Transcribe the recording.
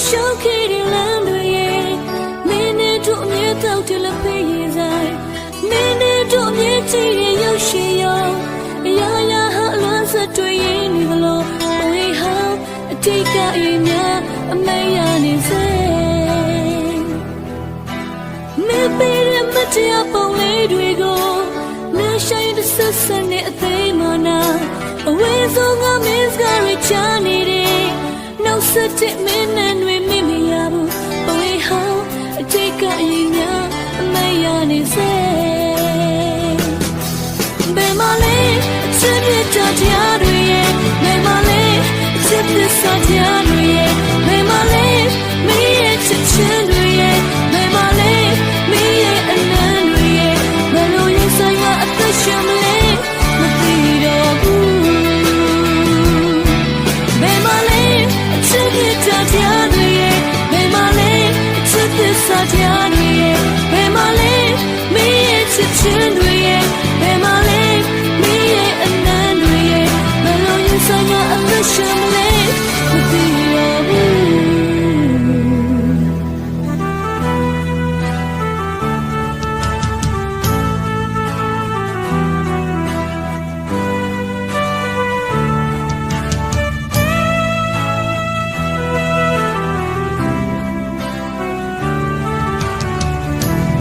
ရှောက်ခဲ့တဲ့လမ်းတွေရဲ့မင်းနဲ့တို့အမြဲတောက်တယ်လို့ဖေးရည်ဆိုင်မင်းနဲ့တို့အမြဲကြည့်ရရုပ်ရှင်ရောအရာရာဟာအလွမ်းစတွေ့ရင်းနေသလိုဘဝဟောင်းအတိတ်ကအိမ်များအမေရနေစေမင်းပေးတဲ့မတရားပုံလေးတွေကိုနှာဆိုင်တဲ့ဆက်စနဲ့အသေးမနာအဝေးဆုံးကမင်းစကားရချနေတယ်နောက်ဆက်တဲ့မင်းနဲ့တွေမိမရဘူးဘဝဟောင်းအတိတ်ကအိမ်များအမေရနေစေဘယ်မှာလဲအချစ်မြတ်တရားတွေရဲ့ဘယ်မှာလဲအချစ်မြတ်တရားတွေရဲ့ဘယ်မှာလဲမင်းရဲ့ချစ်ချင်းတွေရဲ့ဘယ်မှာလဲမင်းရဲ့အနံ့တွေရဲ့ဘယ်လိုရင်ဆိုင်မှာအသက်ရှင်မလဲမသိတော့ဘူးဘယ်မှာလဲအချစ်မြတ်တရားတွေရဲ့ဘယ်မှာလဲအချစ်မြတ်တရားတွေရဲ့ဘယ်မှာလဲမင်းရဲ့ချစ်ချင်းတွေရဲ့